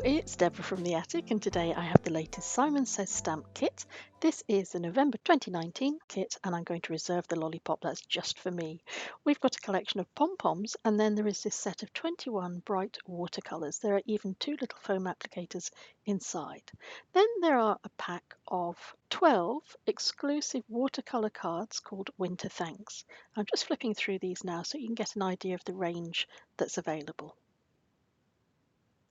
it's Deborah from the attic, and today I have the latest Simon Says stamp kit. This is the November 2019 kit, and I'm going to reserve the lollipop that's just for me. We've got a collection of pom-poms, and then there is this set of 21 bright watercolours. There are even 2 little foam applicators inside. Then there are a pack of 12 exclusive watercolour cards called Winter Thanks. I'm just flipping through these now so you can get an idea of the range that's available.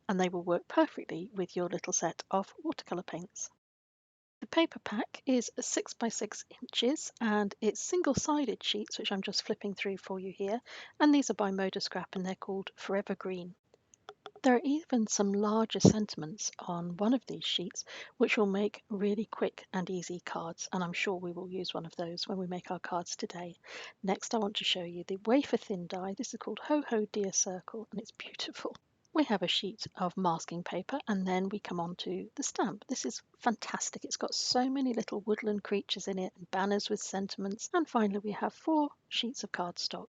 And they will work perfectly with your little set of watercolour paints. The paper pack is 6 by 6 inches and it's single-sided sheets, which I'm just flipping through for you here, and these are by Moda Scrap and they're called Forever Green. There are even some larger sentiments on one of these sheets which will make really quick and easy cards, and I'm sure we will use one of those when we make our cards today. Next I want to show you the wafer thin die. This is called Ho Ho Dear Circle and it's beautiful. We have a sheet of masking paper and then we come on to the stamp. This is fantastic. It's got so many little woodland creatures in it and banners with sentiments. And finally we have 4 sheets of cardstock.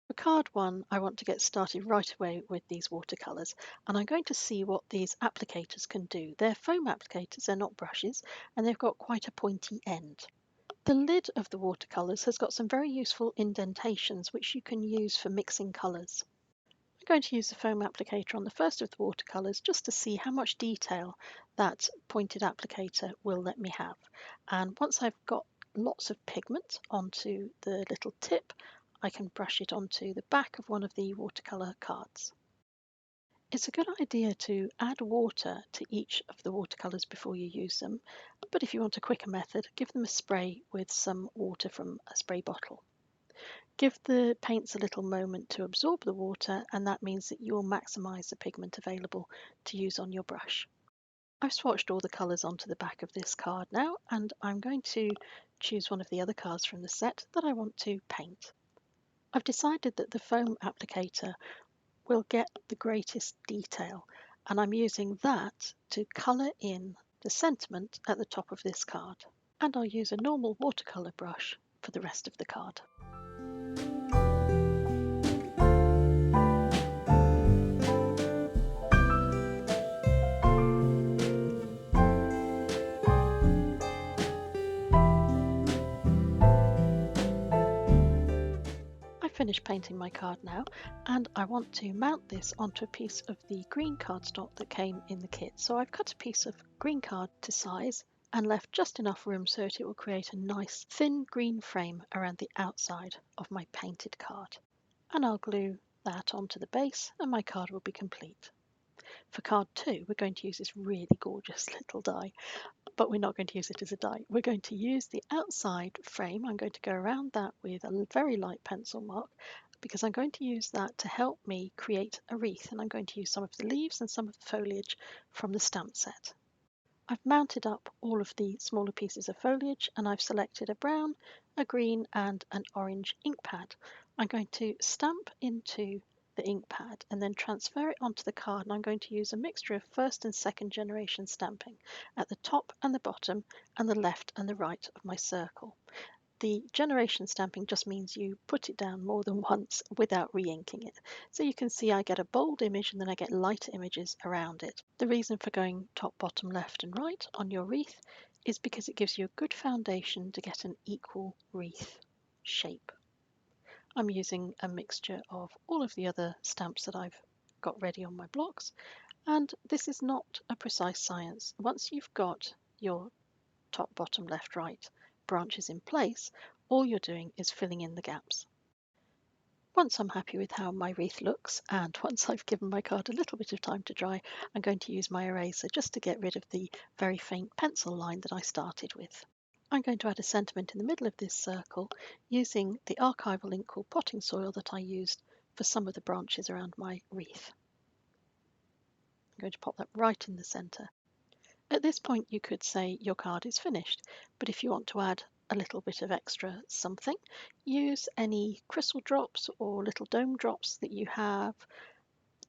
For card 1, I want to get started right away with these watercolours, and I'm going to see what these applicators can do. They're foam applicators, they're not brushes, and they've got quite a pointy end. The lid of the watercolours has got some very useful indentations which you can use for mixing colours. I'm going to use the foam applicator on the first of the watercolours just to see how much detail that pointed applicator will let me have. And once I've got lots of pigment onto the little tip, I can brush it onto the back of one of the watercolour cards. It's a good idea to add water to each of the watercolours before you use them, but if you want a quicker method, give them a spray with some water from a spray bottle. Give the paints a little moment to absorb the water, and that means that you'll maximise the pigment available to use on your brush. I've swatched all the colours onto the back of this card now, and I'm going to choose one of the other cards from the set that I want to paint. I've decided that the foam applicator will get the greatest detail, and I'm using that to colour in the sentiment at the top of this card. And I'll use a normal watercolour brush for the rest of the card. Finished painting my card now, and I want to mount this onto a piece of the green cardstock that came in the kit. So I've cut a piece of green card to size and left just enough room so that it will create a nice thin green frame around the outside of my painted card. And I'll glue that onto the base and my card will be complete. For card 2, we're going to use this really gorgeous little die. But we're not going to use it as a die. We're going to use the outside frame. I'm going to go around that with a very light pencil mark because I'm going to use that to help me create a wreath, and I'm going to use some of the leaves and some of the foliage from the stamp set. I've mounted up all of the smaller pieces of foliage and I've selected a brown, a green and an orange ink pad. I'm going to stamp into the ink pad and then transfer it onto the card, and I'm going to use a mixture of first and second generation stamping at the top and the bottom and the left and the right of my circle. The generation stamping just means you put it down more than once without re-inking it. So you can see I get a bold image and then I get lighter images around it. The reason for going top, bottom, left and right on your wreath is because it gives you a good foundation to get an equal wreath shape. I'm using a mixture of all of the other stamps that I've got ready on my blocks, and this is not a precise science. Once you've got your top, bottom, left, right branches in place, all you're doing is filling in the gaps. Once I'm happy with how my wreath looks, and once I've given my card a little bit of time to dry, I'm going to use my eraser just to get rid of the very faint pencil line that I started with. I'm going to add a sentiment in the middle of this circle using the archival ink called Potting Soil that I used for some of the branches around my wreath. I'm going to pop that right in the centre. At this point you could say your card is finished, but if you want to add a little bit of extra something, use any crystal drops or little dome drops that you have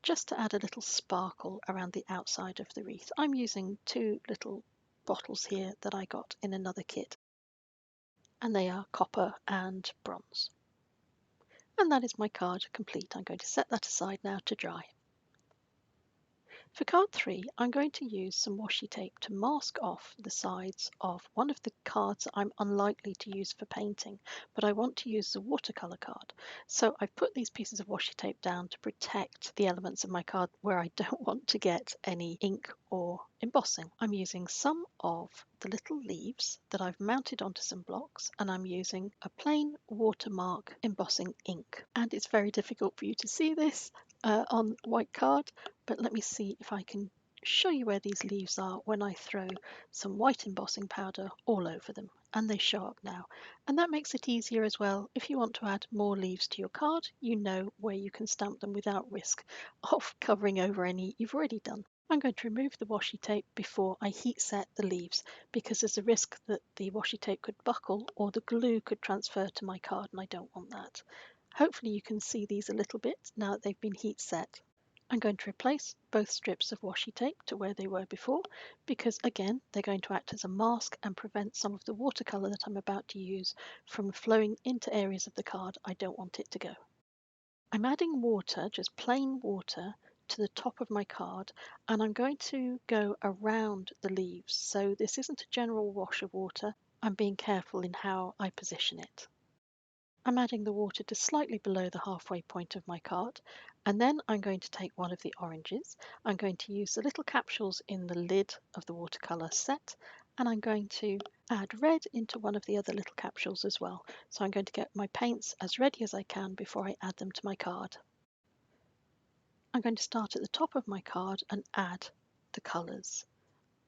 just to add a little sparkle around the outside of the wreath. I'm using 2 little bottles here that I got in another kit, and they are copper and bronze. And that is my card complete. I'm going to set that aside now to dry. For card 3, I'm going to use some washi tape to mask off the sides of one of the cards that I'm unlikely to use for painting, but I want to use the watercolor card. So I've put these pieces of washi tape down to protect the elements of my card where I don't want to get any ink or embossing. I'm using some of the little leaves that I've mounted onto some blocks, and I'm using a plain watermark embossing ink. And it's very difficult for you to see this on white card, but let me see if I can show you where these leaves are when I throw some white embossing powder all over them, and they show up now. And that makes it easier as well. If you want to add more leaves to your card, you know where you can stamp them without risk of covering over any you've already done. I'm going to remove the washi tape before I heat set the leaves, because there's a risk that the washi tape could buckle or the glue could transfer to my card, and I don't want that. Hopefully you can see these a little bit now that they've been heat set. I'm going to replace both strips of washi tape to where they were before, because again they're going to act as a mask and prevent some of the watercolour that I'm about to use from flowing into areas of the card I don't want it to go. I'm adding water, just plain water, to the top of my card, and I'm going to go around the leaves, so this isn't a general wash of water. I'm being careful in how I position it. I'm adding the water to slightly below the halfway point of my card, and then I'm going to take one of the oranges. I'm going to use the little capsules in the lid of the watercolour set, and I'm going to add red into one of the other little capsules as well. So I'm going to get my paints as ready as I can before I add them to my card. I'm going to start at the top of my card and add the colours.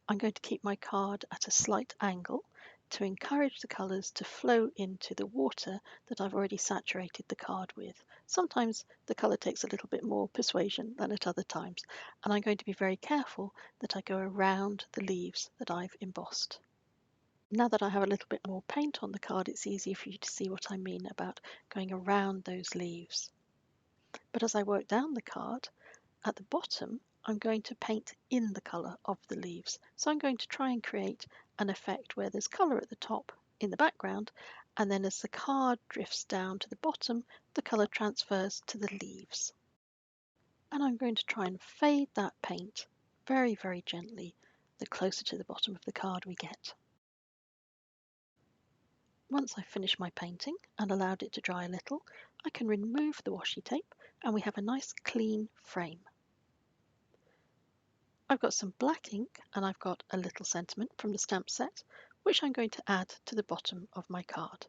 I'm going to keep my card at a slight angle to encourage the colours to flow into the water that I've already saturated the card with. Sometimes the colour takes a little bit more persuasion than at other times, and I'm going to be very careful that I go around the leaves that I've embossed. Now that I have a little bit more paint on the card, it's easier for you to see what I mean about going around those leaves. But as I work down the card, at the bottom, I'm going to paint in the colour of the leaves. So I'm going to try and create an effect where there's colour at the top in the background, and then as the card drifts down to the bottom, the colour transfers to the leaves. And I'm going to try and fade that paint very, very gently, the closer to the bottom of the card we get. Once I've finished my painting and allowed it to dry a little, I can remove the washi tape and we have a nice clean frame. I've got some black ink and I've got a little sentiment from the stamp set, which I'm going to add to the bottom of my card.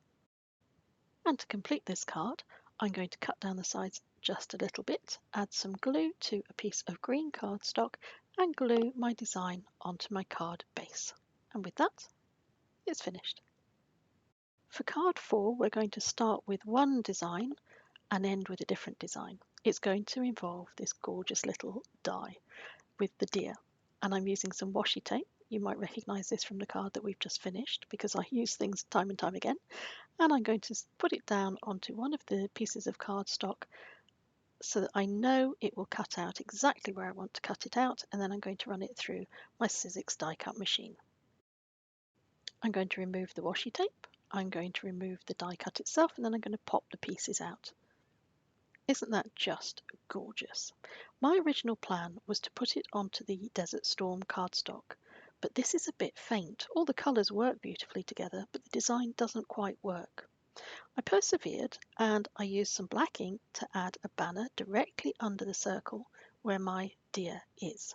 And to complete this card, I'm going to cut down the sides just a little bit, add some glue to a piece of green cardstock, and glue my design onto my card base. And with that, it's finished. For card 4, we're going to start with one design and end with a different design. It's going to involve this gorgeous little die with the deer, and I'm using some washi tape. You might recognise this from the card that we've just finished because I use things time and time again, and I'm going to put it down onto one of the pieces of cardstock so that I know it will cut out exactly where I want to cut it out, and then I'm going to run it through my Sizzix die cut machine. I'm going to remove the washi tape, I'm going to remove the die cut itself, and then I'm going to pop the pieces out. Isn't that just gorgeous? My original plan was to put it onto the Desert Storm cardstock, but this is a bit faint. All the colours work beautifully together, but the design doesn't quite work. I persevered and I used some black ink to add a banner directly under the circle where my deer is.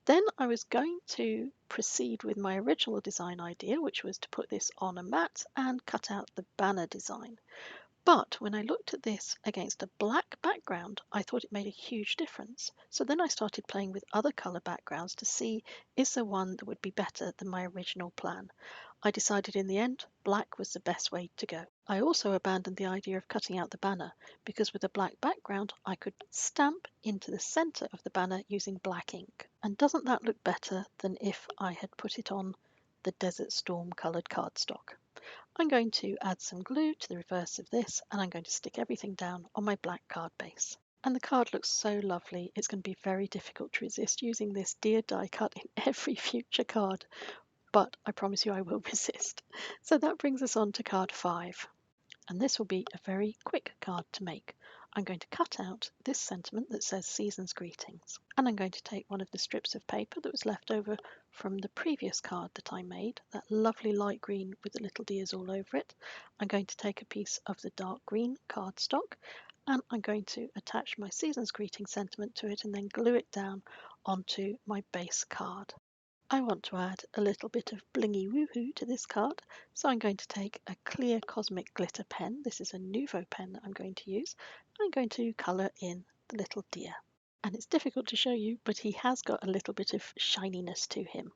Then I was going to proceed with my original design idea, which was to put this on a mat and cut out the banner design. But when I looked at this against a black background, I thought it made a huge difference. So then I started playing with other colour backgrounds to see, is there one that would be better than my original plan? I decided in the end, black was the best way to go. I also abandoned the idea of cutting out the banner, because with a black background, I could stamp into the centre of the banner using black ink. And doesn't that look better than if I had put it on the Desert Storm coloured cardstock? I'm going to add some glue to the reverse of this, and I'm going to stick everything down on my black card base. And the card looks so lovely, it's going to be very difficult to resist using this deer die cut in every future card, but I promise you I will resist. So that brings us on to card 5, and this will be a very quick card to make. I'm going to cut out this sentiment that says Season's Greetings, and I'm going to take one of the strips of paper that was left over from the previous card that I made, that lovely light green with the little deers all over it. I'm going to take a piece of the dark green cardstock, and I'm going to attach my Season's Greetings sentiment to it and then glue it down onto my base card. I want to add a little bit of blingy woohoo to this card, so I'm going to take a clear cosmic glitter pen. This is a Nuvo pen that I'm going to use. I'm going to colour in the little deer. And it's difficult to show you, but he has got a little bit of shininess to him.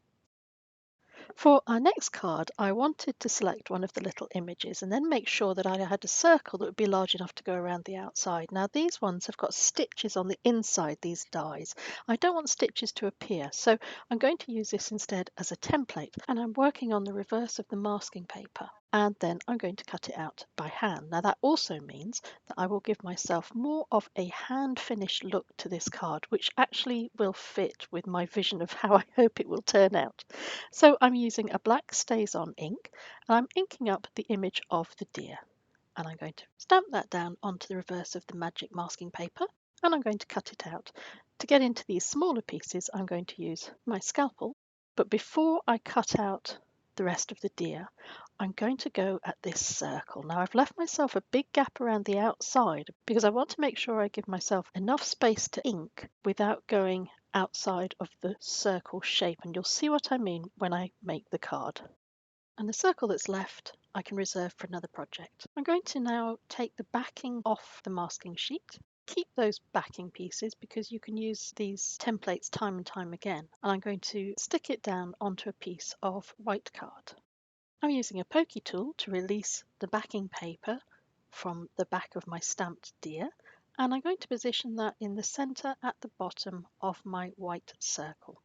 For our next card, I wanted to select one of the little images and then make sure that I had a circle that would be large enough to go around the outside. Now these ones have got stitches on the inside, these dies. I don't want stitches to appear, so I'm going to use this instead as a template, and I'm working on the reverse of the masking paper, and then I'm going to cut it out by hand. Now that also means that I will give myself more of a hand finished look to this card, which actually will fit with my vision of how I hope it will turn out. So I'm using a black StazOn ink, and I'm inking up the image of the deer, and I'm going to stamp that down onto the reverse of the magic masking paper, and I'm going to cut it out. To get into these smaller pieces, I'm going to use my scalpel, but before I cut out the rest of the deer, I'm going to go at this circle. Now I've left myself a big gap around the outside because I want to make sure I give myself enough space to ink without going outside of the circle shape, and you'll see what I mean when I make the card. And the circle that's left I can reserve for another project. I'm going to now take the backing off the masking sheet. Keep those backing pieces because you can use these templates time and time again, and I'm going to stick it down onto a piece of white card. I'm using a pokey tool to release the backing paper from the back of my stamped deer, and I'm going to position that in the centre at the bottom of my white circle.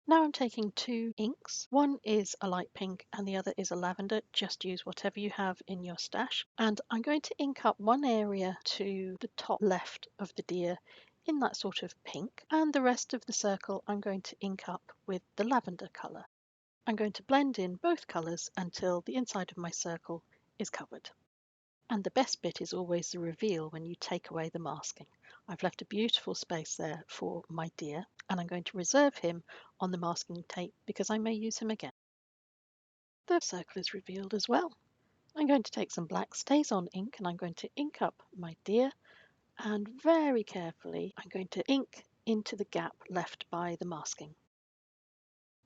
Now I'm taking two inks. One is a light pink and the other is a lavender. Just use whatever you have in your stash. And I'm going to ink up one area to the top left of the deer in that sort of pink, and the rest of the circle I'm going to ink up with the lavender colour. I'm going to blend in both colours until the inside of my circle is covered. And the best bit is always the reveal when you take away the masking. I've left a beautiful space there for my deer, and I'm going to reserve him on the masking tape because I may use him again. The circle is revealed as well. I'm going to take some black StazOn ink and I'm going to ink up my deer, and very carefully I'm going to ink into the gap left by the masking.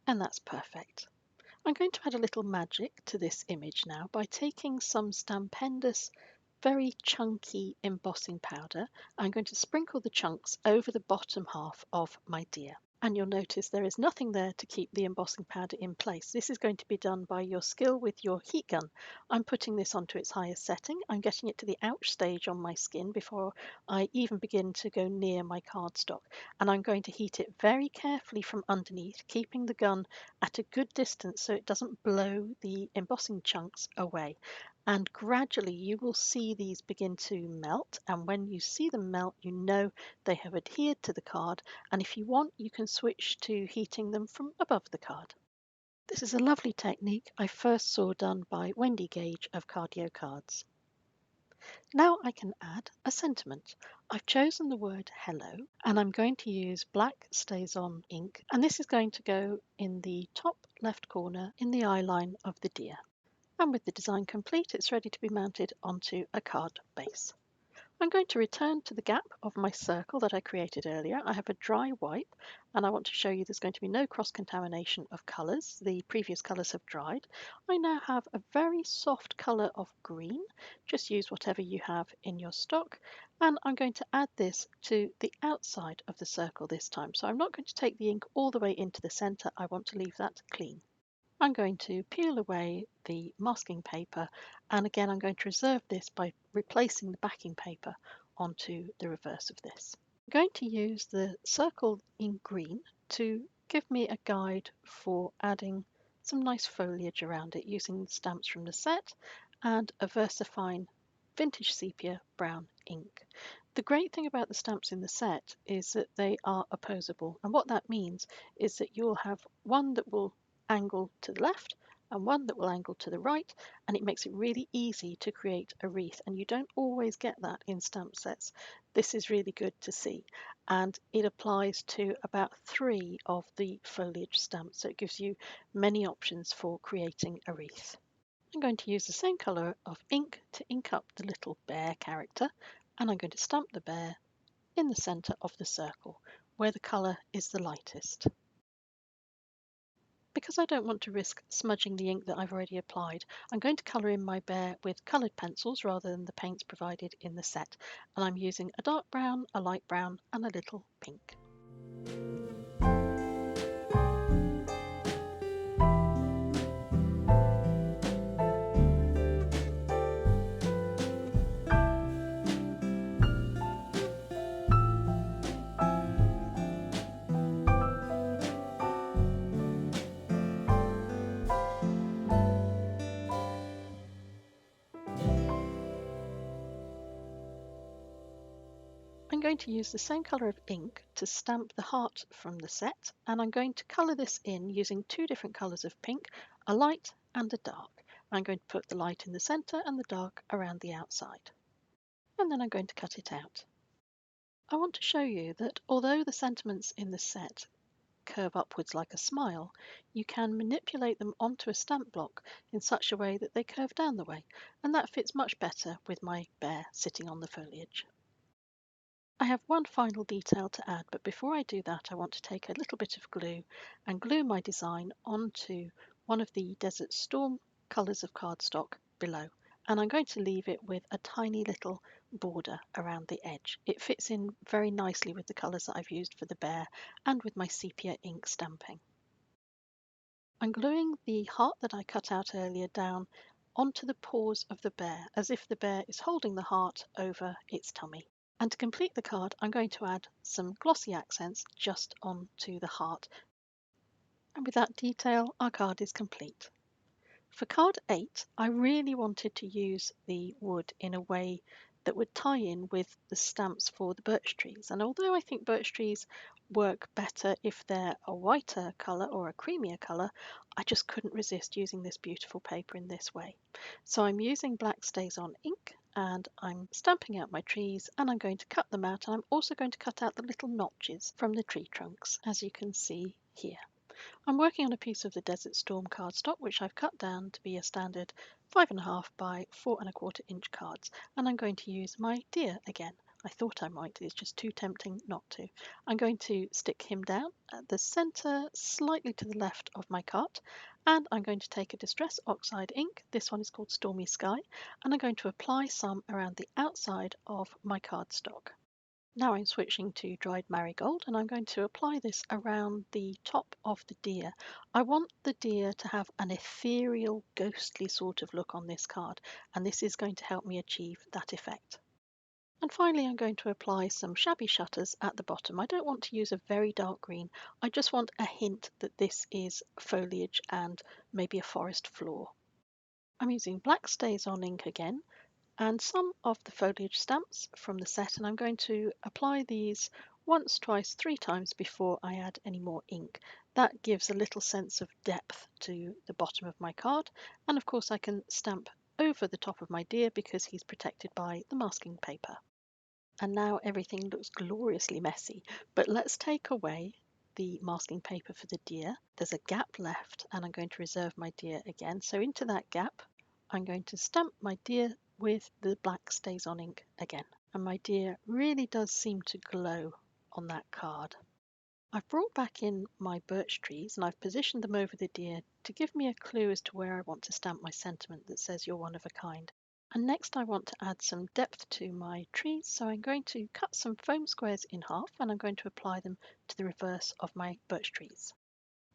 And that's perfect. I'm going to add a little magic to this image now by taking some Stampendous very chunky embossing powder. I'm going to sprinkle the chunks over the bottom half of my deer. And you'll notice there is nothing there to keep the embossing powder in place. This is going to be done by your skill with your heat gun. I'm putting this onto its highest setting. I'm getting it to the ouch stage on my skin before I even begin to go near my cardstock. And I'm going to heat it very carefully from underneath, keeping the gun at a good distance so it doesn't blow the embossing chunks away. And gradually you will see these begin to melt, and when you see them melt, you know they have adhered to the card, and if you want you can switch to heating them from above the card. This is a lovely technique I first saw done by Wendy Gage of Cardio Cards. Now I can add a sentiment. I've chosen the word hello, and I'm going to use black StazOn ink, and this is going to go in the top left corner in the eye line of the deer. And with the design complete, it's ready to be mounted onto a card base. I'm going to return to the gap of my circle that I created earlier. I have a dry wipe, and I want to show you there's going to be no cross-contamination of colours. The previous colours have dried. I now have a very soft colour of green. Just use whatever you have in your stock, and I'm going to add this to the outside of the circle this time. So I'm not going to take the ink all the way into the centre. I want to leave that clean. I'm going to peel away the masking paper, and again I'm going to reserve this by replacing the backing paper onto the reverse of this. I'm going to use the circle in green to give me a guide for adding some nice foliage around it using stamps from the set and a VersaFine vintage sepia brown ink. The great thing about the stamps in the set is that they are opposable, and what that means is that you'll have one that will angle to the left and one that will angle to the right, and it makes it really easy to create a wreath, and you don't always get that in stamp sets. This is really good to see, and it applies to about 3 of the foliage stamps, so it gives you many options for creating a wreath. I'm going to use the same colour of ink to ink up the little bear character, and I'm going to stamp the bear in the centre of the circle, where the colour is the lightest. Because I don't want to risk smudging the ink that I've already applied, I'm going to colour in my bear with coloured pencils rather than the paints provided in the set, and I'm using a dark brown, a light brown and a little pink. I'm going to use the same colour of ink to stamp the heart from the set, and I'm going to colour this in using 2 different colours of pink, a light and a dark. I'm going to put the light in the centre and the dark around the outside. And then I'm going to cut it out. I want to show you that although the sentiments in the set curve upwards like a smile, you can manipulate them onto a stamp block in such a way that they curve down the way, and that fits much better with my bear sitting on the foliage. I have one final detail to add, but before I do that I want to take a little bit of glue and glue my design onto one of the Desert Storm colours of cardstock below, and I'm going to leave it with a tiny little border around the edge. It fits in very nicely with the colours that I've used for the bear and with my sepia ink stamping. I'm gluing the heart that I cut out earlier down onto the paws of the bear, as if the bear is holding the heart over its tummy. And to complete the card, I'm going to add some glossy accents just onto the heart. And with that detail, our card is complete. For card 8, I really wanted to use the wood in a way that would tie in with the stamps for the birch trees. And although I think birch trees work better if they're a whiter colour or a creamier colour, I just couldn't resist using this beautiful paper in this way. So I'm using black stays on ink, and I'm stamping out my trees, and I'm going to cut them out, and I'm also going to cut out the little notches from the tree trunks, as you can see here. I'm working on a piece of the Desert Storm cardstock, which I've cut down to be a standard 5.5 by 4.25 inch cards, and I'm going to use my deer again. I thought I might, it's just too tempting not to. I'm going to stick him down at the centre, slightly to the left of my card, and I'm going to take a Distress Oxide ink, this one is called Stormy Sky, and I'm going to apply some around the outside of my cardstock. Now I'm switching to dried marigold, and I'm going to apply this around the top of the deer. I want the deer to have an ethereal, ghostly sort of look on this card, and this is going to help me achieve that effect. And finally I'm going to apply some shabby shutters at the bottom. I don't want to use a very dark green, I just want a hint that this is foliage and maybe a forest floor. I'm using black stays on ink again, and some of the foliage stamps from the set, and I'm going to apply these once, twice, 3 times before I add any more ink. That gives a little sense of depth to the bottom of my card, and of course I can stamp over the top of my deer because he's protected by the masking paper. And now everything looks gloriously messy, but let's take away the masking paper for the deer. There's a gap left, and I'm going to reserve my deer again, so into that gap I'm going to stamp my deer with the black stays on ink again, and my deer really does seem to glow on that card. I've brought back in my birch trees and I've positioned them over the deer to give me a clue as to where I want to stamp my sentiment that says you're one of a kind. And next I want to add some depth to my trees, so I'm going to cut some foam squares in half and I'm going to apply them to the reverse of my birch trees.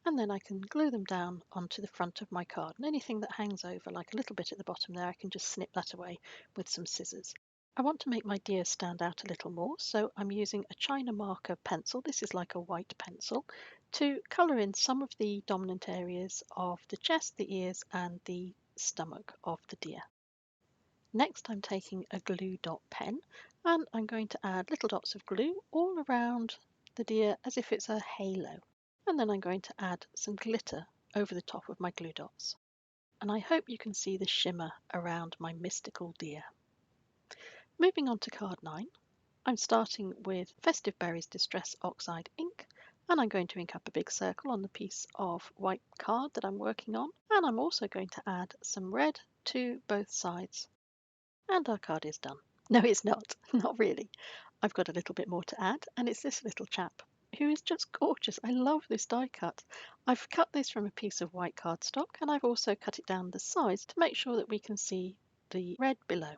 And then I can glue them down onto the front of my card, and anything that hangs over, like a little bit at the bottom there, I can just snip that away with some scissors. I want to make my deer stand out a little more, so I'm using a China marker pencil, this is like a white pencil, to colour in some of the dominant areas of the chest, the ears and the stomach of the deer. Next I'm taking a glue dot pen and I'm going to add little dots of glue all around the deer as if it's a halo. And then I'm going to add some glitter over the top of my glue dots. and I hope you can see the shimmer around my mystical deer. Moving on to card 9, I'm starting with Festive Berries Distress Oxide ink, and I'm going to ink up a big circle on the piece of white card that I'm working on, and I'm also going to add some red to both sides. And our card is done. No, it's not. Not really. I've got a little bit more to add, and it's this little chap who is just gorgeous. I love this die cut. I've cut this from a piece of white cardstock, and I've also cut it down the sides to make sure that we can see the red below.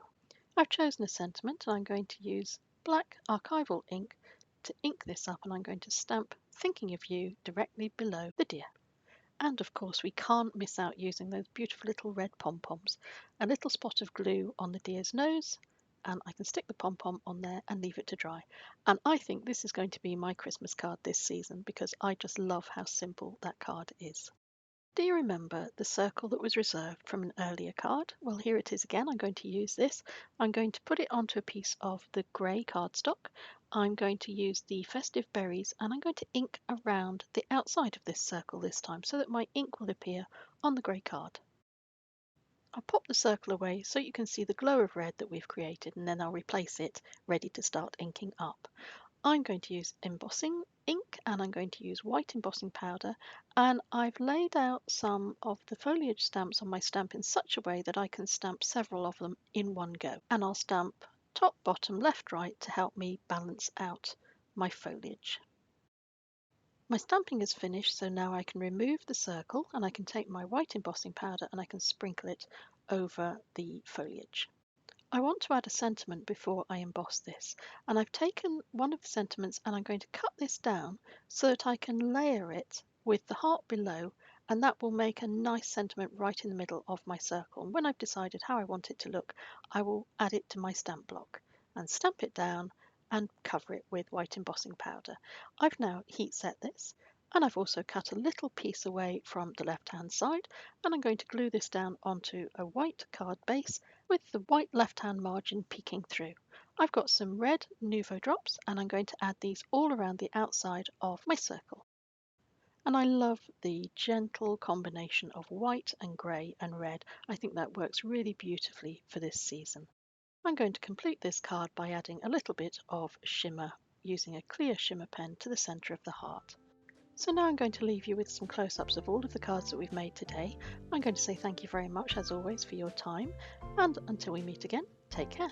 I've chosen a sentiment, and I'm going to use black archival ink to ink this up, and I'm going to stamp Thinking of You directly below the deer. And of course we can't miss out using those beautiful little red pom-poms. A little spot of glue on the deer's nose, and I can stick the pom-pom on there and leave it to dry. And I think this is going to be my Christmas card this season because I just love how simple that card is. Do you remember the circle that was reserved from an earlier card? Well, here it is again. I'm going to use this. I'm going to put it onto a piece of the grey cardstock. I'm going to use the Festive Berries, and I'm going to ink around the outside of this circle this time so that my ink will appear on the grey card. I'll pop the circle away so you can see the glow of red that we've created, and then I'll replace it ready to start inking up. I'm going to use embossing ink, and I'm going to use white embossing powder, and I've laid out some of the foliage stamps on my stamp in such a way that I can stamp several of them in one go, and I'll stamp top, bottom, left, right to help me balance out my foliage. My stamping is finished, so now I can remove the circle and I can take my white embossing powder and I can sprinkle it over the foliage. I want to add a sentiment before I emboss this, and I've taken one of the sentiments and I'm going to cut this down so that I can layer it with the heart below, and that will make a nice sentiment right in the middle of my circle. And when I've decided how I want it to look, I will add it to my stamp block and stamp it down and cover it with white embossing powder. I've now heat set this, and I've also cut a little piece away from the left hand side, and I'm going to glue this down onto a white card base with the white left-hand margin peeking through. I've got some red Nuvo drops, and I'm going to add these all around the outside of my circle. And I love the gentle combination of white and grey and red. I think that works really beautifully for this season. I'm going to complete this card by adding a little bit of shimmer using a clear shimmer pen to the centre of the heart. So now I'm going to leave you with some close-ups of all of the cards that we've made today. I'm going to say thank you very much as always for your time, and until we meet again, take care.